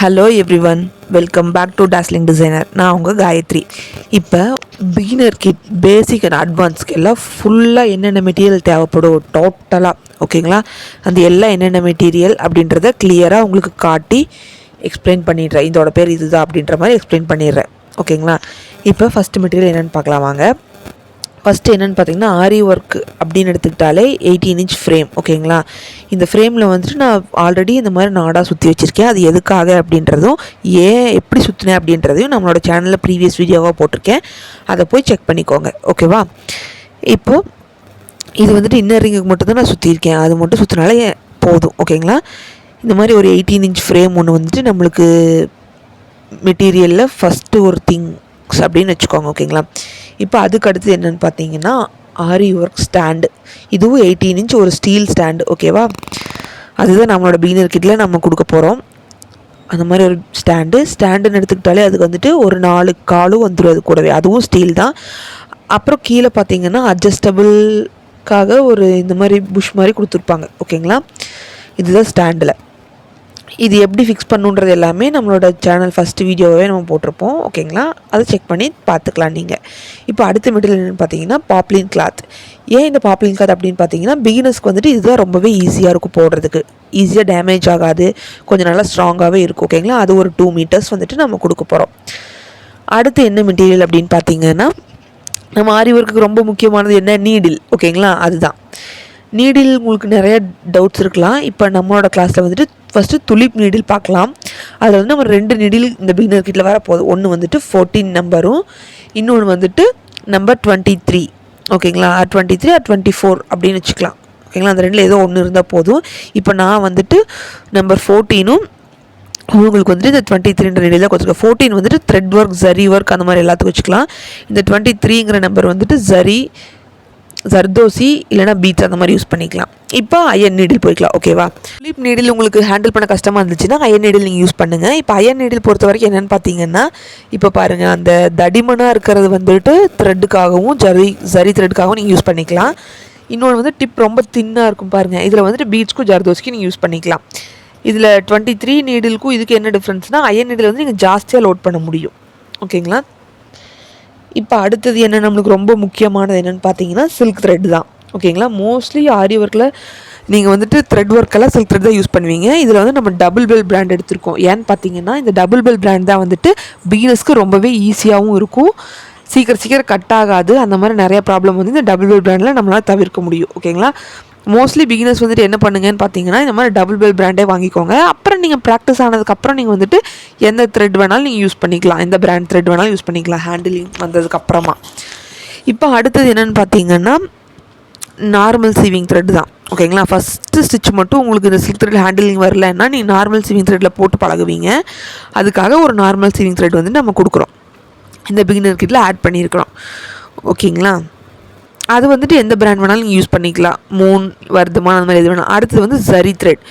Hello everyone, welcome back to dazzling designer. நான் உங்கள் காயத்ரி. இப்போ பிகினர் கிட் பேசிக் அண்ட் அட்வான்ஸ்க்கு எல்லாம் ஃபுல்லாக என்னென்ன மெட்டீரியல் தேவைப்படும் டோட்டலாக, ஓகேங்களா? அந்த எல்லாம் என்னென்ன மெட்டீரியல் அப்படின்றத கிளியராக உங்களுக்கு காட்டி எக்ஸ்பிளைன் பண்ணிடுறேன். இதோட பேர் இதுதான் அப்படின்ற மாதிரி எக்ஸ்பிளைன் பண்ணிடுறேன், ஓகேங்களா? இப்போ ஃபஸ்ட்டு மெட்டீரியல் என்னென்னு பார்க்கலாம் வாங்க. ஃபஸ்ட்டு என்னென்னு பார்த்தீங்கன்னா, ஆரி ஒர்க் அப்படின்னு எடுத்துக்கிட்டாலே 18 இன்ச் ஃப்ரேம், ஓகேங்களா? இந்த ஃப்ரேமில் வந்துட்டு நான் ஆல்ரெடி இந்த மாதிரி நாடாக சுற்றி வச்சுருக்கேன். அது எதுக்காக அப்படின்றதும் எப்படி சுற்றினேன் அப்படின்றதையும் நம்மளோட சேனலில் ப்ரீவியஸ் வீடியோவாக போட்டிருக்கேன். அதை போய் செக் பண்ணிக்கோங்க, ஓகேவா? இப்போது இது வந்துட்டு இன்னர் ரிங்குக்கு மட்டும் தான் நான் சுற்றியிருக்கேன். அது மட்டும் சுற்றினாலே போதும், ஓகேங்களா? இந்த மாதிரி ஒரு 18 இன்ச் ஃப்ரேம் ஒன்று வந்துட்டு நம்மளுக்கு மெட்டீரியலில் ஃபஸ்ட்டு ஒரு திங்ஸ் அப்படின்னு வச்சுக்கோங்க, ஓகேங்களா? இப்போ அதுக்கு அடுத்து என்னென்னு பார்த்தீங்கன்னா, ஆரி ஒர்க் ஸ்டாண்டு. இதுவும் 18 இன்ச் ஒரு ஸ்டீல் ஸ்டாண்டு, ஓகேவா? அதுதான் நம்மளோட பிகினர் கிட்டில் நம்ம கொடுக்க போகிறோம். அந்த மாதிரி ஒரு ஸ்டாண்டுன்னு எடுத்துக்கிட்டாலே அதுக்கு வந்துட்டு ஒரு 4 காலும் வந்துடும். அது கூடவே அதுவும் ஸ்டீல் தான். அப்புறம் கீழே பார்த்தீங்கன்னா அட்ஜஸ்டபிள்காக ஒரு இந்த மாதிரி புஷ் மாதிரி கொடுத்துருப்பாங்க, ஓகேங்களா? இதுதான் ஸ்டாண்டில். இது எப்படி ஃபிக்ஸ் பண்ணுன்றது எல்லாமே நம்மளோட சேனல் ஃபஸ்ட்டு வீடியோவே நம்ம போட்டிருப்போம், ஓகேங்களா? அதை செக் பண்ணி பார்த்துக்கலாம் நீங்கள். இப்போ அடுத்த மெட்டீரியல் என்னென்னு பார்த்தீங்கன்னா, பாப்லின் கிளாத். ஏன் இந்த பாப்லின் கிளாத் அப்படின்னு பார்த்தீங்கன்னா, பிகினர்ஸ்க்கு வந்துட்டு இதுதான் ரொம்பவே ஈஸியாக இருக்கும் போடுறதுக்கு. ஈஸியாக டேமேஜ் ஆகாது, கொஞ்சம் நல்லா ஸ்ட்ராங்காகவே இருக்கும், ஓகேங்களா? அது ஒரு 2 மீட்டர்ஸ் வந்துட்டு நம்ம கொடுக்க போகிறோம். அடுத்து என்ன மெட்டீரியல் அப்படின்னு பார்த்தீங்கன்னா, நம்ம ஆரி ஒர்க்குக்கு ரொம்ப முக்கியமானது என்ன? நீடில், ஓகேங்களா? அதுதான் நீடில். உங்களுக்கு நிறைய டவுட்ஸ் இருக்கலாம். இப்போ நம்மளோட கிளாஸில் வந்துட்டு ஃபஸ்ட்டு துலிப் நீடில் பார்க்கலாம். அதில் வந்து நம்ம 2 நீடில் இந்த பிகினர் கிட்டில் வர போகுது. ஒன்று வந்துட்டு 14 நம்பரும், இன்னொன்று வந்துட்டு நம்பர் 23, ஓகேங்களா? 23 24 அப்படின்னு வச்சுக்கலாம், ஓகேங்களா? அந்த ரெண்டில் ஏதோ ஒன்று இருந்தால் போதும். இப்போ நான் வந்துட்டு நம்பர் 14ம் உங்களுக்கு வந்துட்டு இந்த 23 நீடில் தான் கொடுத்துருக்கேன். 14 வந்துட்டு த்ரெட் ஒர்க், ஜரி ஒர்க் அந்த மாதிரி எல்லாத்துக்கும் வச்சுக்கலாம். இந்த 23ங்கிற நம்பர் வந்துட்டு ஜர்தோசி இல்லைனா பீட்ஸ் அந்த மாதிரி யூஸ் பண்ணிக்கலாம். இப்போ அயன் நீடில் போய்க்கலாம், ஓகேவா? துலிப் நீடில் உங்களுக்கு ஹேண்டில் பண்ண கஷ்டமாக இருந்துச்சுன்னா அயன் நீடில் நீங்கள் யூஸ் பண்ணுங்கள். இப்போ அயன் நீடில் பொறுத்த வரைக்கும் என்னென்னு பார்த்தீங்கன்னா, இப்போ பாருங்கள், அந்த தடிமனாக இருக்கிறது வந்துட்டு த்ரெட்டுக்காகவும் ஜரி த்ரெட்டுக்காகவும் நீங்கள் யூஸ் பண்ணிக்கலாம். இன்னொன்று வந்து டிப் ரொம்ப தின்னாக இருக்கும் பாருங்கள், இதில் வந்துட்டு பீட்ஸ்க்கும் ஜர்தோசிக்கும் நீங்கள் யூஸ் பண்ணிக்கலாம். இதில் 23 நீடிலுக்கும் இதுக்கு என்ன டிஃப்ரென்ஸ்னால், அயன் நீடில் வந்து நீங்கள் ஜாஸ்தியாக லோட் பண்ண முடியும், ஓகேங்களா? இப்போ அடுத்தது என்ன நம்மளுக்கு ரொம்ப முக்கியமானது என்னென்னு பார்த்தீங்கன்னா, சில்க் த்ரெட் தான், ஓகேங்களா? மோஸ்ட்லி ஆரி ஒர்க்கில் நீங்கள் வந்துட்டு த்ரெட் ஒர்க்கெல்லாம் சில்க் த்ரெட் தான் யூஸ் பண்ணுவீங்க. இதில் வந்து நம்ம டபுள் பெல் பிராண்ட் எடுத்திருக்கோம். ஏன்னு பார்த்தீங்கன்னா, இந்த டபுள் பெல் பிராண்ட் தான் வந்துட்டு பிகினர்ஸ்க்கு ரொம்பவே ஈஸியாகவும் இருக்கும், சீக்கிரம் கட் ஆகாது. அந்த மாதிரி நிறைய ப்ராப்ளம் வந்து இந்த டபுள் பெல் பிராண்டில் நம்மளால் தவிர்க்க முடியும், ஓகேங்களா? மோஸ்ட்லி பிகினர்ஸ் வந்துட்டு என்ன பண்ணுங்கன்னு பார்த்தீங்கன்னா, இந்த மாதிரி டபுள் பெல் பிராண்டே வாங்கிக்கோங்க. அப்புறம் நீங்கள் ப்ராக்டிஸ் ஆனதுக்கப்புறம் நீங்கள் வந்துட்டு எந்த த்ரெட் வேணாலும் நீங்கள் யூஸ் பண்ணிக்கலாம், எந்த பிராண்ட் த்ரெட் வேணாலும் யூஸ் பண்ணிக்கலாம் ஹேண்டிலிங் வந்ததுக்கப்புறமா. இப்போ அடுத்தது என்னென்னு பார்த்தீங்கன்னா, நார்மல் சீவிங் த்ரெட் தான், ஓகேங்களா? ஃபஸ்ட்டு ஸ்டிச் மட்டும் உங்களுக்கு இந்த சில்க் த்ரெட் ஹேண்டிலிங் வரலன்னா நீங்கள் நார்மல் சீவிங் த்ரெட்டில் போட்டு பழகுவீங்க. அதுக்காக ஒரு நார்மல் சீவிங் த்ரெட் வந்து நம்ம கொடுக்குறோம், இந்த பிகினர் கிட்டில் ஆட் பண்ணியிருக்கிறோம், ஓகேங்களா? அது வந்துட்டு எந்த பிராண்ட் வேணாலும் நீங்கள் யூஸ் பண்ணிக்கலாம், மூன், வர்தமான் அந்த மாதிரி எது வேணால். அடுத்தது வந்து ஜரி த்ரெட்,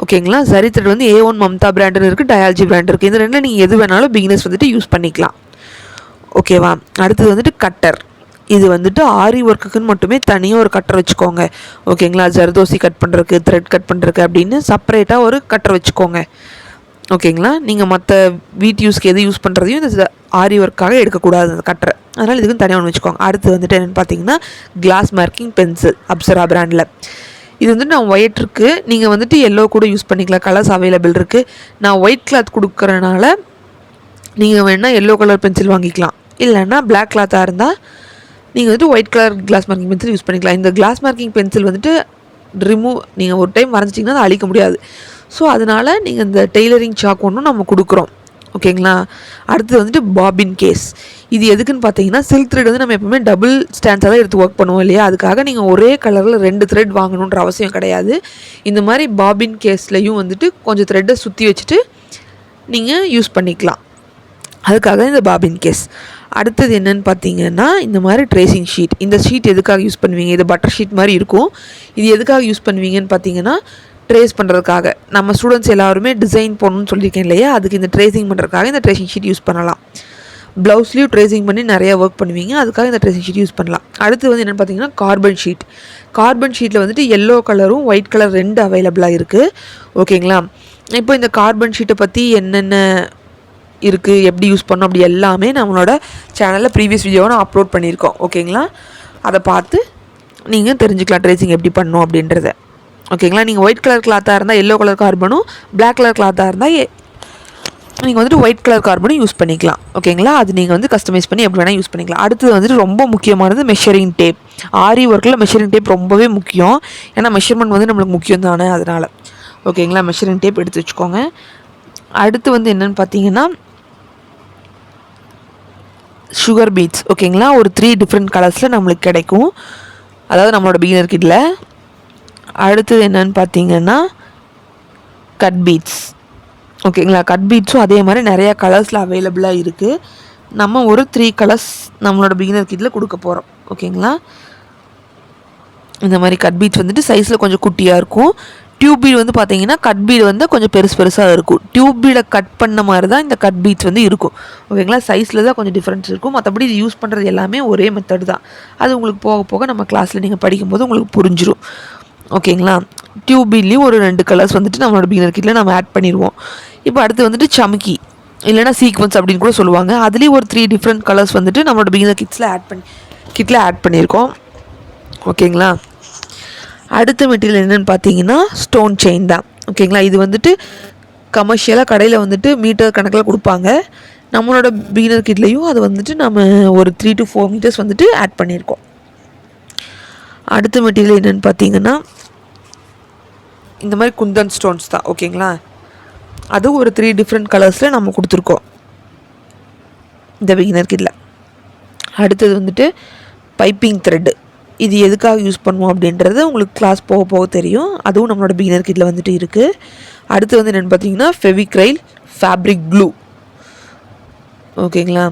ஓகேங்களா? ஜரி த்ரெட் வந்து A1 மம்தா பிராண்டுன்னு இருக்குது, டயாலஜி பிராண்ட் இருக்குது. இந்த ரெண்டில் நீங்கள் எது வேணாலும் பிகினர்ஸ் வந்துட்டு யூஸ் பண்ணிக்கலாம், ஓகேவா? அடுத்தது வந்துட்டு கட்டர். இது வந்துட்டு ஆரி ஒர்க்குன்னு மட்டுமே தனியாக ஒரு கட்டர் வச்சுக்கோங்க, ஓகேங்களா? ஜர்தோசி கட் பண்ணுறதுக்கு, த்ரெட் கட் பண்ணுறதுக்கு அப்படின்னு செப்பரேட்டாக ஒரு கட்டர் வச்சுக்கோங்க, ஓகேங்களா? நீங்கள் மற்ற வீட் யூஸ்க்கு எது யூஸ் பண்ணுறதையும் இந்த ஆரி ஒர்க்காக எடுக்கக்கூடாது அந்த கட்டரை, அதனால் இதுக்குன்னு தனியாக ஒன்று வச்சுக்கோங்க. அடுத்து வந்துட்டு என்னென்னு பார்த்தீங்கன்னா, கிளாஸ் மார்க்கிங் பென்சில், அப்சரா பிராண்டில். இது வந்துட்டு நான் ஒயிட் இருக்குது, நீங்கள் வந்துட்டு எல்லோ கூட யூஸ் பண்ணிக்கலாம், கலர்ஸ் அவைலபிள் இருக்குது. நான் ஒயிட் கிளாத் கொடுக்குறனால நீங்கள் வேணால் எல்லோ கலர் பென்சில் வாங்கிக்கலாம், இல்லைன்னா பிளாக் கிளாத்தாக இருந்தால் நீங்கள் வந்துட்டு white colour glass marking pencil use பண்ணிக்கலாம். இந்த கிளாஸ் மார்க்கிங் பென்சில் வந்துட்டு நீங்கள் ஒரு டைம் வரைஞ்சிட்டிங்கன்னா அதை அழிக்க முடியாது. ஸோ அதனால் நீங்கள் இந்த டெய்லரிங் சாக் ஒன்றும் நம்ம கொடுக்குறோம், ஓகேங்களா? அடுத்தது வந்துட்டு பாபின் கேஸ். இது எதுக்குன்னு பார்த்தீங்கன்னா, சில்க் த்ரெட் வந்து நம்ம எப்பவுமே டபுள் ஸ்டாண்ட்ஸாக தான் எடுத்து ஒர்க் பண்ணுவோம் இல்லையா? அதுக்காக நீங்கள் ஒரே கலரில் 2 த்ரெட் வாங்கணுன்ற அவசியம் கிடையாது. இந்த மாதிரி பாபின் கேஸ்லையும் வந்துட்டு கொஞ்சம் த்ரெட்டை சுற்றி வச்சுட்டு நீங்கள் யூஸ் பண்ணிக்கலாம், அதுக்காக இந்த பாபின் கேஸ். அடுத்தது என்னென்னு பார்த்தீங்கன்னா, இந்த மாதிரி ட்ரேசிங் ஷீட். இந்த ஷீட் எதுக்காக யூஸ் பண்ணுவீங்க? இது பட்டர் ஷீட் மாதிரி இருக்கும். இது எதுக்காக யூஸ் பண்ணுவீங்கன்னு பார்த்தீங்கன்னா, ட்ரேஸ் பண்ணுறதுக்காக. நம்ம ஸ்டூடெண்ட்ஸ் எல்லாருமே டிசைன் போடணும்னு சொல்லியிருக்கேன் இல்லையா? அதுக்கு இந்த ட்ரேசிங் பண்ணுறதுக்காக இந்த ட்ரேசிங் ஷீட் யூஸ் பண்ணலாம். ப்ளவுஸ்லேயும் ட்ரேசிங் பண்ணி நிறையா ஒர்க் பண்ணுவீங்க, அதுக்காக இந்த ட்ரேசிங் ஷீட் யூஸ் பண்ணலாம். அடுத்து வந்து என்னென்னு பார்த்தீங்கன்னா, கார்பன் ஷீட். கார்பன் ஷீட்டில் வந்துட்டு எல்லோ கலரும் ஒயிட் கலர் 2 அவைலபிளாக இருக்குது, ஓகேங்களா? இப்போ இந்த கார்பன் ஷீட்டை பற்றி என்னென்ன இருக்குது, எப்படி யூஸ் பண்ணோம், அப்படி எல்லாமே நம்மளோட சேனலில் ப்ரீவியஸ் வீடியோவை நான் அப்லோட் பண்ணியிருக்கோம். ஓகேங்களா, அதை பார்த்து நீங்கள் தெரிஞ்சுக்கலாம் ட்ரேசிங் எப்படி பண்ணணும் அப்படின்றத. ஓகேங்களா, நீங்கள் ஒயிட் கலர் கிளாத்தாக இருந்தால் எல்லோ கலர் கார்பனும், பிளாக் கலர் கிளாத்தாக இருந்தால் நீங்கள் வந்துட்டு ஒயிட் கலர் கார்பனும் யூஸ் பண்ணிக்கலாம். ஓகேங்களா, அது நீங்கள் வந்து கஸ்டமைஸ் பண்ணி எப்படி வேணால் யூஸ் பண்ணிக்கலாம். அடுத்தது வந்துட்டு ரொம்ப முக்கியமானது மெஷரிங் டேப். ஆரி ஒர்க்கில் மெஷரிங் டேப் ரொம்பவே முக்கியம். ஏன்னா மெஷர்மெண்ட் வந்து நம்மளுக்கு முக்கியம் தானே, அதனால். ஓகேங்களா, மெஷரிங் டேப் எடுத்து வச்சுக்கோங்க. அடுத்து வந்து என்னென்னு பார்த்தீங்கன்னா சுகர் பீட்ஸ். ஓகேங்களா, ஒரு 3 டிஃப்ரெண்ட் கலர்ஸில் நம்மளுக்கு கிடைக்கும், அதாவது நம்மளோட பிகினர் கிட்டில். அடுத்தது என்னென்னு பார்த்தீங்கன்னா கட் பீட்ஸ். ஓகேங்களா, கட் பீட்ஸும் அதே மாதிரி நிறையா கலர்ஸில் அவைலபிளாக இருக்குது. நம்ம ஒரு 3 கலர்ஸ் நம்மளோட பிகினர் கிட்டில் கொடுக்க போகிறோம். ஓகேங்களா, இந்த மாதிரி கட் பீட்ஸ் வந்துட்டு சைஸில் கொஞ்சம் குட்டியாக இருக்கும். டியூப் பீட் வந்து பார்த்தீங்கன்னா கட் பீடு வந்து கொஞ்சம் பெருசாக இருக்கும். டியூப் பீடை கட் பண்ண மாதிரி தான் இந்த கட் பீட்ஸ் வந்து இருக்கும். ஓகேங்களா, சைஸில் தான் கொஞ்சம் டிஃப்ரென்ஸ் இருக்கும். மற்றபடி இது யூஸ் பண்ணுறது எல்லாமே ஒரே மெத்தட் தான். அது உங்களுக்கு போக போக நம்ம கிளாஸில் நீங்கள் படிக்கும்போது உங்களுக்கு புரிஞ்சிடும். ஓகேங்களா, டியூப் பீட்லேயும் ஒரு 2 கலர்ஸ் வந்துட்டு நம்மளோட பிகினர் கிட்டில் நம்ம ஆட் பண்ணிடுவோம். இப்போ அடுத்து வந்துட்டு சமுக்கி இல்லைனா சீக்வன்ஸ் அப்படின்னு கூட சொல்லுவாங்க. அதுலேயும் ஒரு 3 டிஃப்ரெண்ட் கலர்ஸ் வந்துட்டு நம்மளோட பிகினர் கிட்டில் ஆட் பண்ணியிருக்கோம். ஓகேங்களா, அடுத்த மெட்டீரியல் என்னென்னு பார்த்தீங்கன்னா ஸ்டோன் செயின் தான். ஓகேங்களா, இது வந்துட்டு கமர்ஷியலாக கடையில் வந்துட்டு மீட்டர் கணக்கில் கொடுப்பாங்க. நம்மளோட பிகினர் கிட்லேயும் அது வந்துட்டு நம்ம ஒரு 3 to 4 மீட்டர்ஸ் வந்துட்டு ஆட் பண்ணியிருக்கோம். அடுத்த மெட்டீரியல் என்னென்னு பார்த்தீங்கன்னா இந்த மாதிரி குந்தன் ஸ்டோன்ஸ் தான். ஓகேங்களா, அது ஒரு 3 டிஃப்ரெண்ட் கலர்ஸில் நம்ம கொடுத்துருக்கோம் இந்த பிகினர் கிட்டில். அடுத்தது வந்துட்டு பைப்பிங் த்ரெட்டு. இது எதுக்காக யூஸ் பண்ணுவோம் அப்படின்றது உங்களுக்கு கிளாஸ் போக போக தெரியும். அதுவும் நம்மளோட பிகினர் கிட்டில் வந்துட்டு இருக்குது. அடுத்து வந்து என்னென்னு பார்த்தீங்கன்னா ஃபெவிக்ரைல் ஃபேப்ரிக் க்ளூ. ஓகேங்களா,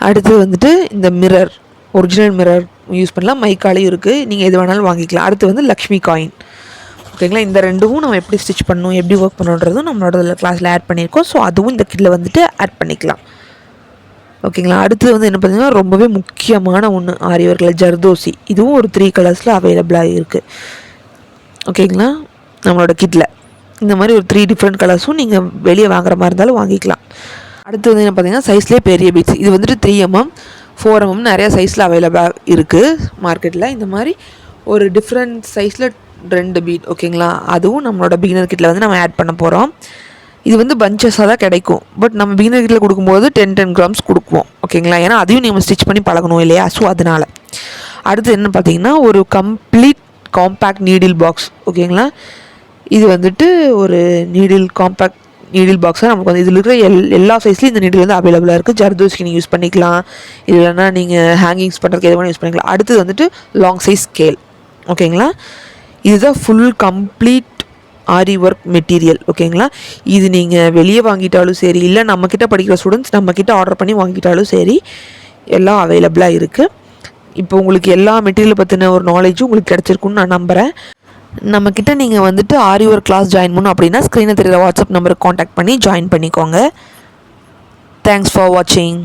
அடுத்து வந்துட்டு இந்த மிரர், ஒரிஜினல் மிரர் யூஸ் பண்ணலாம். மைக்காலையும் இருக்குது, நீங்கள் எது வேணாலும் வாங்கிக்கலாம். அடுத்து வந்து லக்ஷ்மி காயின். ஓகேங்களா, இந்த ரெண்டும் நம்ம எப்படி ஸ்டிச் பண்ணணும், எப்படி ஒர்க் பண்ணுன்றதும் நம்மளோட கிளாஸில் ஆட் பண்ணியிருக்கோம். ஸோ அதுவும் இந்த கிட்டில் வந்துட்டு ஆட் பண்ணிக்கலாம். ஓகேங்களா, அடுத்தது வந்து என்ன பார்த்தீங்கன்னா ரொம்பவே முக்கியமான ஒன்று ஆரி ஒர்க்கில் ஜர்தோசி. இதுவும் ஒரு 3 கலர்ஸில் அவைலபிளாக இருக்குது. ஓகேங்களா, நம்மளோட கிட்டில் இந்த மாதிரி ஒரு 3 டிஃப்ரெண்ட் கலர்ஸும் நீங்கள் வெளியே வாங்குற மாதிரி இருந்தாலும் வாங்கிக்கலாம். அடுத்து வந்து என்ன பார்த்தீங்கன்னா சைஸ்லேயே பெரிய பீட்ஸ். இது வந்துட்டு 3mm 4mm நிறையா சைஸில் அவைலபிளாக இருக்குது மார்க்கெட்டில். இந்த மாதிரி ஒரு டிஃப்ரெண்ட் சைஸில் 2 பீட். ஓகேங்களா, அதுவும் நம்மளோட பிகினர் கிட்டில் வந்து நம்ம ஆட் பண்ண போகிறோம். இது வந்து பஞ்சஸாக தான் கிடைக்கும். பட் நம்ம பிகினர் கிட்டில் கொடுக்கும்போது 10 கிராம்ஸ் கொடுக்குவோம். ஓகேங்களா, ஏன்னா அதையும் நீங்கள் ஸ்டிச் பண்ணி பழகணும் இல்லையா, ஸோ அதனால். அடுத்து என்ன பார்த்தீங்கன்னா ஒரு கம்ப்ளீட் காம்பேக்ட் நீடில் பாக்ஸ். ஓகேங்களா, இது வந்துட்டு ஒரு காம்பேக்ட் நீடில் பாக்ஸாக நமக்கு வந்து இதில் இருக்கிற எல்லா சைஸ்லையும் இந்த நீடில் வந்து அவைலபிளாக இருக்குது. ஜர்தோஸ்க்கு நீங்கள் யூஸ் பண்ணிக்கலாம், இல்லைன்னா நீங்கள் ஹேங்கிங்ஸ் பண்ணுறதுக்கு எது வேணால் யூஸ் பண்ணிக்கலாம். அடுத்தது வந்துட்டு லாங் சைஸ் ஸ்கேல். ஓகேங்களா, இதுதான் ஃபுல் கம்ப்ளீட் ஆரி ஒர்க் மெட்டீரியல். ஓகேங்களா, இது நீங்கள் வெளியே வாங்கிட்டாலும் சரி, இல்லை நம்மக்கிட்ட படிக்கிற ஸ்டூடெண்ட்ஸ் நம்மக்கிட்ட ஆர்டர் பண்ணி வாங்கிட்டாலும் சரி, எல்லாம் அவைலபிளாக இருக்குது. இப்போ உங்களுக்கு எல்லா மெட்டீரியலை பற்றின ஒரு நாலேஜும் உங்களுக்கு கிடச்சிருக்குன்னு நான் நம்புகிறேன். நம்மக்கிட்ட நீங்கள் வந்துட்டு ஆரி ஒர்க் கிளாஸ் ஜாயின் பண்ணணும் அப்படின்னா ஸ்க்ரீனில் தெரியுற வாட்ஸ்அப் நம்பருக்கு காண்டாக்ட் பண்ணி ஜாயின் பண்ணிக்கோங்க. தேங்க்ஸ் ஃபார் வாட்சிங்.